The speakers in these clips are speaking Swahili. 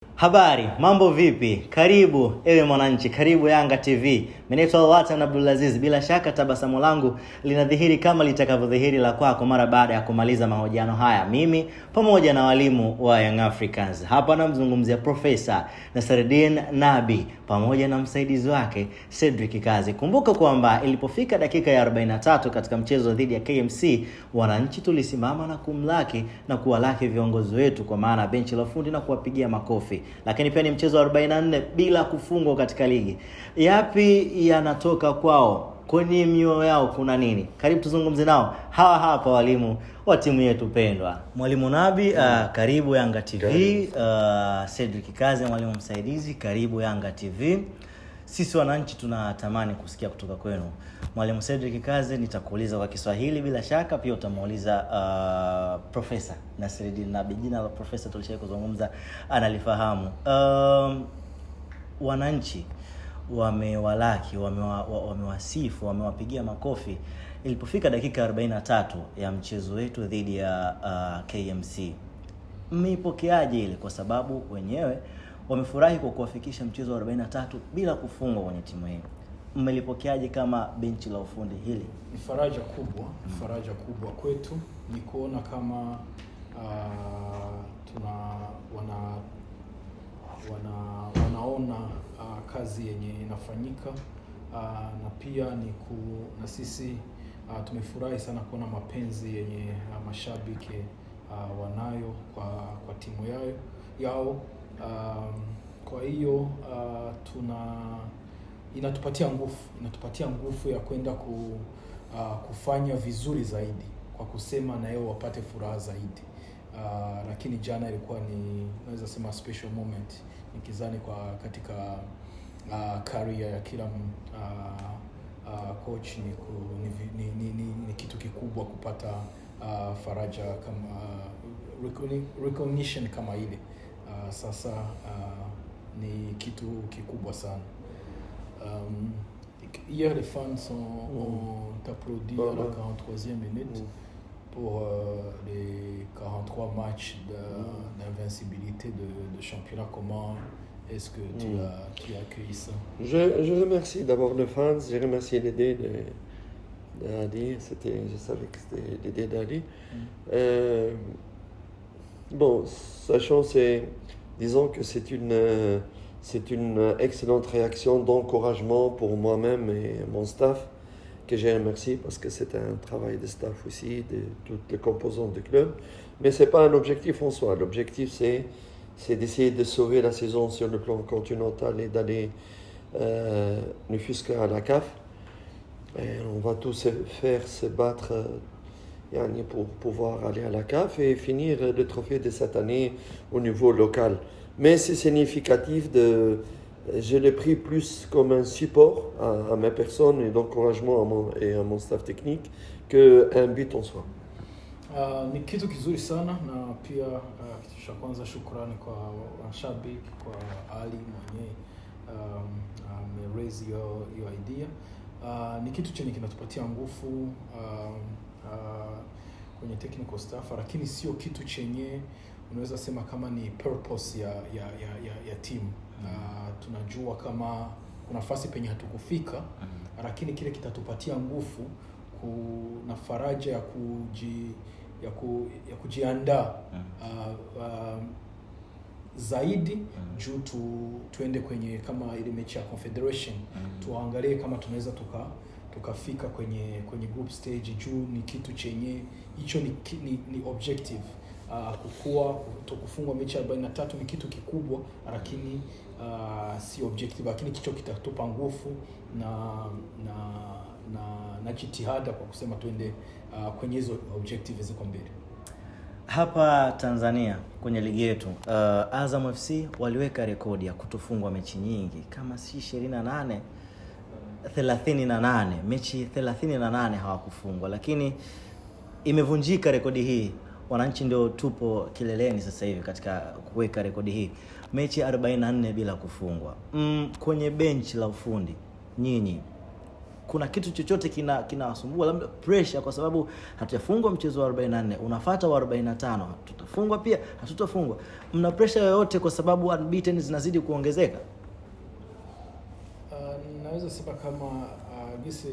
Habari, mambo vipi? Karibu ewe mwananchi, karibu Yanga TV. Mimi naitwa Watan Abdulaziz. Bila shaka tabasamu langu linadhihiri kama litakavyodhihiri la kwako mara baada ya kumaliza mahojiano haya. Mimi pamoja na walimu wa Young Africans. Hapa namzungumzia Profesa Nasreddine Nabi pamoja na msaidizi wake Cedric Kazi. Kumbuka kwamba ilipofika dakika ya 43 katika mchezo dhidi ya KMC, wananchi tulisimama na kumlaki na kuwalaki viongozi wetu kwa maana benchi la ufundi na kuwapigia makofi. Lakini pia ni mchezo wa 44 bila kufungwa katika ligi. Yapi yanatoka kwao? Kwenye mioyo yao kuna nini? Karibu tuzungumze nao. Hawa hapa walimu wa timu yetu pendwa. Mwalimu Nabi, karibu Yanga TV. Cedric Kazi, mwalimu msaidizi, karibu Yanga TV. Sisi wananchi tunatamani kusikia kutoka kwenu. Mwalimu Cedric Kazi, nitakuuliza kwa Kiswahili bila shaka, pia utamuuliza Profesa Nasreddine Nabi. Jina la profesa tulishawahi kuzungumza, analifahamu. Wananchi wamewalaki, wamewasifu, wamewapigia makofi ilipofika dakika 43 ya mchezo wetu dhidi ya KMC. Mmeipokeaje ile? Kwa sababu wenyewe wamefurahi kwa kuwafikisha mchezo wa 43 bila kufungwa kwenye timu hii. Mmelipokeaje kama benchi la ufundi hili? Ni faraja kubwa kwetu. Ni kuona kama wanaona kazi yenye inafanyika, na pia na sisi tumefurahi sana kuona mapenzi yenye mashabiki wanayo kwa timu yao. Kwa hiyo inatupatia nguvu ya kwenda kufanya vizuri zaidi, kwa kusema na yao wapate furaha zaidi. Lakini jana ilikuwa naweza sema special moment, nikizani katika career ya kila coach. Ni kitu kikubwa kupata faraja kama recognition kama ile. Sasa ni kitu kikubwa sana. Hier les fans ont applaudi à la 43e minute pour les 43 matchs d'invincibilité de championnat. Comment est-ce que tu as accueilli ça? Je remercie d'abord les fans, je remercie l'idée d'Ali. Je savais que c'était l'idée d'Ali. Bon, sachant, disons que c'est une excellente réaction d'encouragement pour moi-même et mon staff, que je remercie parce que c'est un travail de staff aussi, de toutes les composantes du club. Mais ce n'est pas un objectif en soi. L'objectif, c'est d'essayer de sauver la saison sur le plan continental et d'aller ne fût-ce qu'à la CAF. Et on va tous faire se battre pour pouvoir aller à la CAF et finir le trophée de cette année au niveau local. Mais c'est significatif je l'ai pris plus comme un support à ma personne et d'encouragement à mon staff technique qu'un but en soi. Ni kitu kizuri sana, na pia kitu cha kwanza shukrani kwa washabiki, kwa Ali mwenyewe raise your idea. Ni kitu chenye kinatupatia nguvu kwenye technical staff, lakini sio kitu chenye unaweza sema kama ni purpose ya timu. Tunajua kama kuna nafasi penye hatukufika, lakini kile kitatupatia nguvu na faraja ya kujiandaa zaidi juu tuende kwenye kama ile mechi ya Confederation. Tuangalie kama tunaweza tukafika kwenye group stage. Juu ni kitu chenye hicho ni objective. Kufungwa mechi 43 ni kitu kikubwa, lakini si objective, lakini kicho kitatupa nguvu na jitihada kwa kusema tuende kwenye hizo objectives ziko mbele. Hapa Tanzania kwenye ligi yetu, Azam FC waliweka rekodi ya kutofungwa mechi nyingi, kama si 38 mechi 38 hawakufungwa, lakini imevunjika rekodi hii. Wananchi ndio tupo kileleni sasa hivi katika kuweka rekodi hii, mechi 44 bila kufungwa. Kwenye benchi la ufundi nyinyi, kuna kitu chochote kinawasumbua, labda pressure kwa sababu hatujafungwa mchezo wa 44, unafuata wa 45, tutafungwa pia, hatutafungwa. Mna pressure yoyote kwa sababu unbeaten zinazidi kuongezeka? Naweza sema kama gisi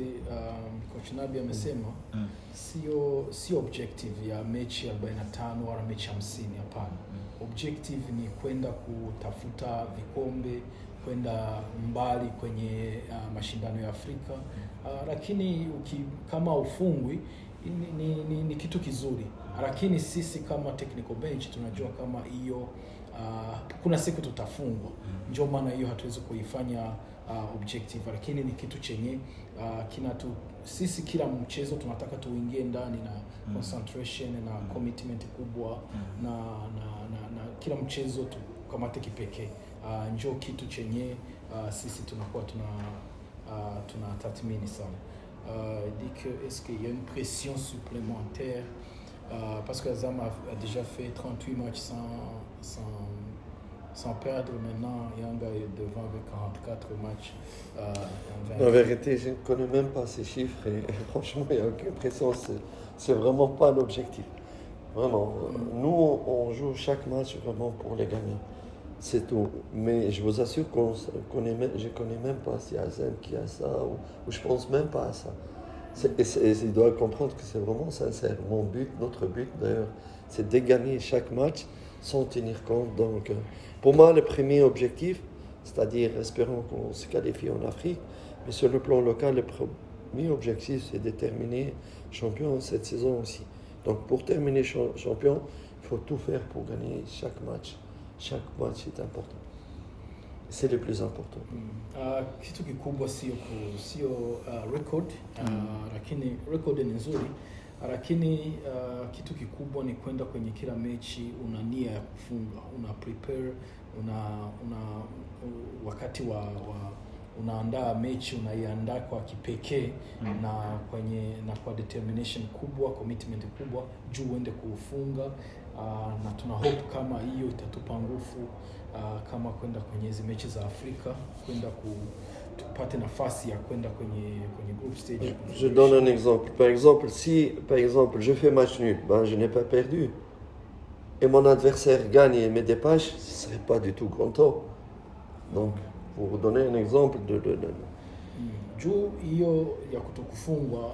coach Nabi amesema, sio objective ya mechi 45 wala mechi 50, hapana. Objective ni kwenda kutafuta vikombe, kwenda mbali kwenye mashindano ya Afrika. Lakini kama ufungwi ni kitu kizuri, lakini sisi kama technical bench tunajua kama hiyo kuna siku tutafungwa. Ndio maana hiyo hatuwezi kuifanya objective, lakini ni kitu chenye sisi kila mchezo tunataka tuingie ndani na concentration na commitment kubwa, na kila mchezo tukamate kipekee. Njoo kitu chenye sisi tunakuwa tunatathmini sana. Dit que est-ce qu'il y a une pression supplémentaire parce que Azam a déjà fait 38 matchs sans perdre. Maintenant Yanga est devant avec 44 matchs en vérité, je ne connais même pas ces chiffres et franchement, il n'y a aucune pression. C'est vraiment pas l'objectif. Vraiment. Nous, on joue chaque match vraiment pour les gagner. C'est tout. Mais je vous assure je ne connais même pas si Azam qui a ça, ou je pense même pas à ça. Il doit comprendre que c'est vraiment sincère. Notre but d'ailleurs, c'est de gagner chaque match sans tenir compte. Donc, pour moi, le premier objectif, c'est-à-dire espérons qu'on se qualifie en Afrique, mais sur le plan local, le premier objectif, c'est de terminer champion cette saison aussi. Donc, pour terminer champion, il faut tout faire pour gagner chaque match. Chaque match est important. C'est le plus important. Kitu kikubwa sio record, lakini record ni nzuri, lakini kitu kikubwa ni kwenda kwenye kila mechi una nia ya kufunga, una prepare, wakati unaandaa mechi unaiandaa kwa kipekee, na kwa determination kubwa, commitment kubwa juu uende kuufunga. Na tuna hope kama hiyo itatupa nguvu kama kwenda kwenye hizo mechi za Afrika, kwenda tupate nafasi ya kwenda kwenye group stage. Je donne un exemple. Par exemple, je fais match nul, je n'ai pas perdu. Et mon adversaire gagne et me dépasse, ce ne serait pas du tout content. Donc, pour donner un exemple juu hiyo ya kutokufungwa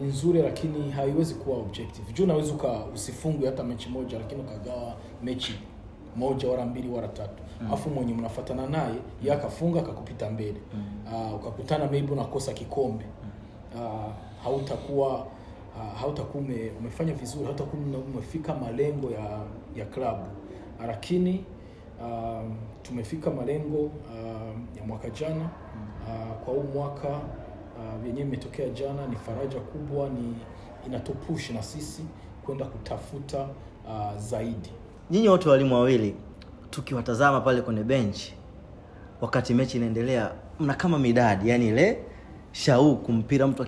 ni nzuri, lakini haiwezi kuwa objective. Juu unaweza usifungwe hata mechi moja, lakini ukagawa mechi moja wala mbili wala tatu. Afu mwenye mnafuatana naye yeye akafunga akakupita mbele. Ukakutana maybe unakosa kikombe. Hautakuwa umefanya vizuri, hautakuwa umefika malengo ya klabu. Lakini tumefika malengo ya mwaka jana. Kwa huu mwaka yenyewe imetokea jana ni faraja kubwa, inatupush na sisi kwenda kutafuta zaidi. Nyinyi wote walimu wawili, tukiwatazama pale kwenye bench wakati mechi inaendelea, mna kama midadi, yani ile shauku mpira, mtu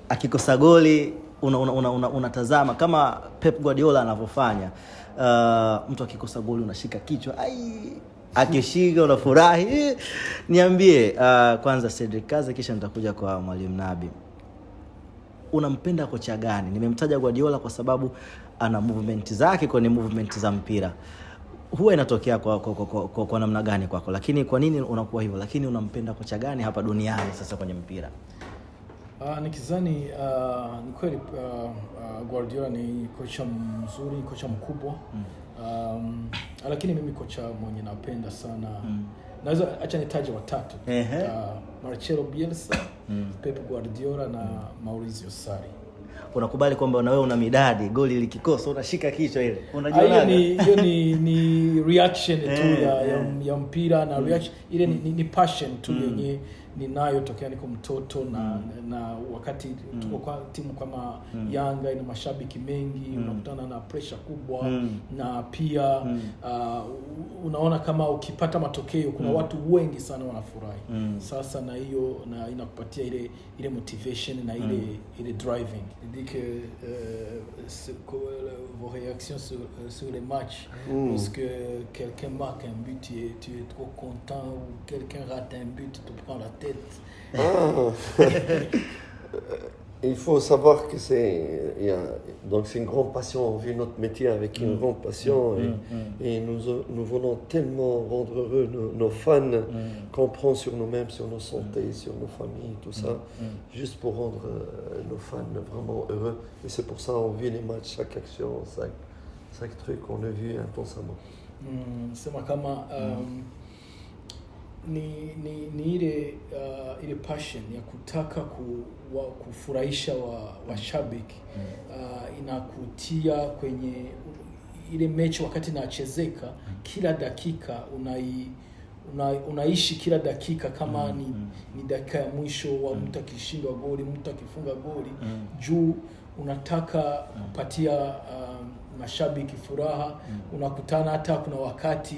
akikosa goli unatazama kama Pep Guardiola anavyofanya. Mtu akikosa goli unashika kichwa, akishika unafurahi. Niambie kwanza Cedric Kaze, kisha nitakuja kwa Mwalimu Nabi. Unampenda kocha gani? Nimemtaja Guardiola kwa sababu ana movement zake kwenye movement za mpira. Huwa inatokea kwa namna gani kwako? Lakini kwa nini unakuwa hivyo? Lakini unampenda kocha gani hapa duniani sasa kwenye mpira? Nikizani ni kweli Guardiola ni kocha mzuri, kocha mkubwa. Lakini mimi kocha mwenye napenda sana, naweza acha nitaje watatu. Marcelo Bielsa, Pep Guardiola na Maurizio Sarri. Unakubali kwamba na wewe una midadi, goli likikosa unashika kichwa ile? Unajiona hiyo ni reaction tu ya mpira, na reaction ile ni passion tu yenye ninayo tokea niko mtoto, na wakati tuko kwa timu kama Yanga ina mashabiki mengi, unakutana na pressure kubwa, na pia unaona kama ukipata matokeo kuna watu wengi sana wanafurahi. Sasa na hiyo na inakupatia ile motivation na ile driving. Dit que vos réactions sur les matchs, parce que quelqu'un marque un but, tu es trop content, ou quelqu'un rate un but, tu te prends la tête. Il faut savoir que c'est une grande passion. On vit notre métier avec une grande passion et nous voulons tellement rendre heureux nos fans qu'on prend sur nous-mêmes, sur nos santé, sur nos familles, tout ça, juste pour rendre nos fans vraiment heureux. Et c'est pour ça qu'on vit les matchs, chaque action, chaque truc, on le vit intensément. C'est kama ni ile passion ya kutaka kufurahisha washabiki. Inakutia kwenye ile mechi wakati inachezeka, kila dakika unaishi kila dakika kama ni dakika ya mwisho wa mtu akishindwa goli, mtu akifunga goli, juu unataka kupatia mashabiki furaha. Unakutana hata kuna wakati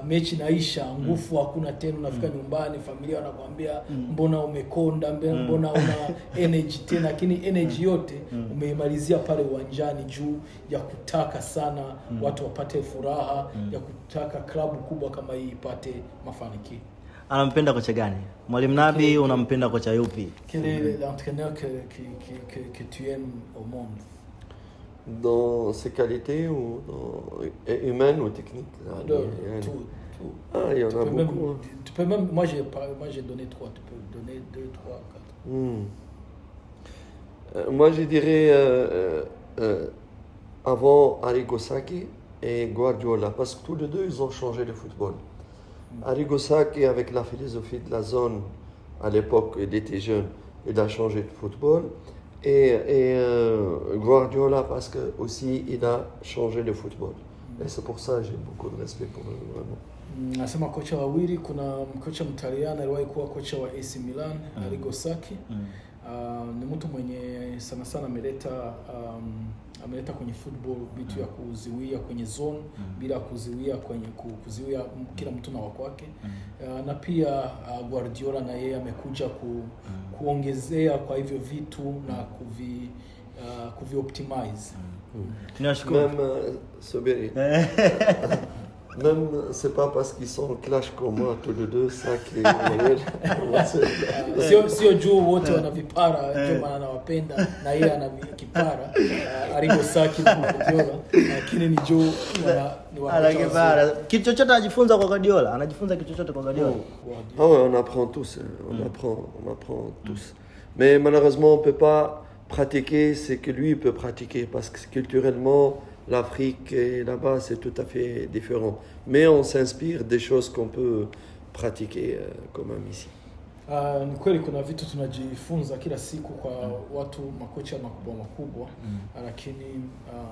mechi naisha, nguvu hakuna tena, unafika nyumbani, familia wanakuambia mbona umekonda, mbona una energy tena, lakini energy yote umeimalizia pale uwanjani juu ya kutaka sana watu wapate furaha, ya kutaka klabu kubwa kama hii ipate mafanikio. Anampenda kocha gani? Mwalimu Nabi, unampenda kocha yupi? Quel est l'entraîneur que tu aimes au monde? Dans ses qualités ou humaines ou techniques? Tout. Ah, il y en a beaucoup. Tu peux même, moi j'ai donné 3, tu peux donner 2, 3, 4. Moi je dirais avant Arrigo Sacchi et Guardiola, parce que tous les deux ils ont changé le football. Arrigo Sacchi, avec la philosophie de la zone, à l'époque il était jeune, il a changé de football. Et Guardiola, parce que aussi il a changé le football. Et c'est pour ça que j'ai beaucoup de respect pour eux, vraiment. Nasema kocha wawili, kuna kocha Mtaliana aliwahi kuwa kocha wa AC Milan, Arrigo Sacchi. Ni mtu mwenye sana ameleta kwenye football vitu ya kuziwia kwenye zone bila kuziwia kuziwia kila mtu na wake. Na pia Guardiola na yeye amekuja kuongezea kwa hivyo vitu na kuvi optimize. Même c'est pas parce qu'ils sont clash comme moi tous les deux ça qui sio juu wote wana vipara, ndio maana anawapenda na yeye ana kipara Arrigo Sacchi na Guardiola, lakini ni juu ni ana kipara. Kitu chochote anajifunza kwa Guardiola, anajifunza kitu chochote kwa Guardiola. Ah ouais, on apprend tous, on apprend tous. Mais malheureusement on peut pas pratiquer ce que lui peut pratiquer parce que culturellement l'Afrique et là-bas c'est tout à fait différent. Mais on s'inspire des choses qu'on peut pratiquer quand même ici. Ni kweli kuna vitu tunajifunza kila siku kwa watu makocha makubwa, lakini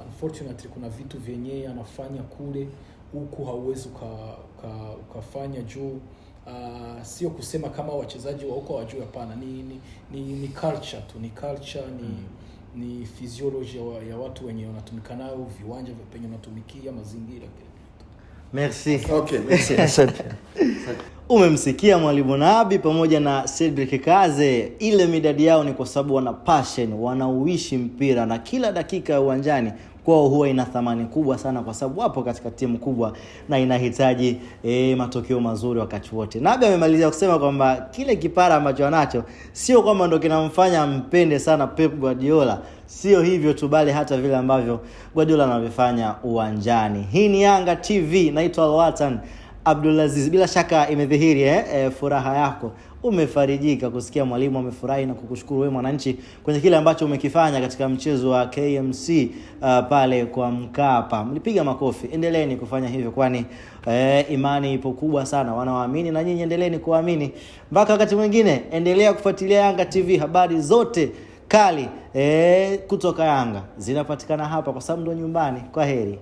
unfortunately kuna vitu vyenye anafanya kule huku hauwezi ukafanya juu. Sio kusema kama wachezaji wa huko hawajui, hapana, ni culture tu, ni culture, ni physiology ya watu wenye wanatumika nao, viwanja penye wanatumikia, mazingira kile. Merci. Okay, merci. Umemsikia Mwalimu Nabi pamoja na Cedric Kaze. Ile midadi yao ni kwa sababu wana passion, wanauishi mpira na kila dakika ya uwanjani kwao huwa ina thamani kubwa sana kwa sababu wapo katika timu kubwa na inahitaji matokeo mazuri wakati wote. Nabi amemalizia kusema kwamba kile kipara ambacho anacho sio kwamba ndo kinamfanya mpende sana Pep Guardiola. Sio hivyo tu, bali hata vile ambavyo Guardiola anavyofanya uwanjani. Hii ni Yanga TV, naitwa Alwatan Abdulaziz. Bila shaka imedhihiri furaha yako. Umefarijika kusikia mwalimu amefurahi na kukushukuru wewe mwananchi kwenye kile ambacho umekifanya katika mchezo wa KMC pale kwa Mkapa. Mlipiga makofi. Endeleeni kufanya hivyo kwani imani ipo kubwa sana. Wanaoamini na nyinyi endeleeni kuamini. Mpaka wakati mwingine endelea kufuatilia Yanga TV, habari zote kali kutoka Yanga zinapatikana hapa kwa sababu ndo nyumbani. Kwaheri.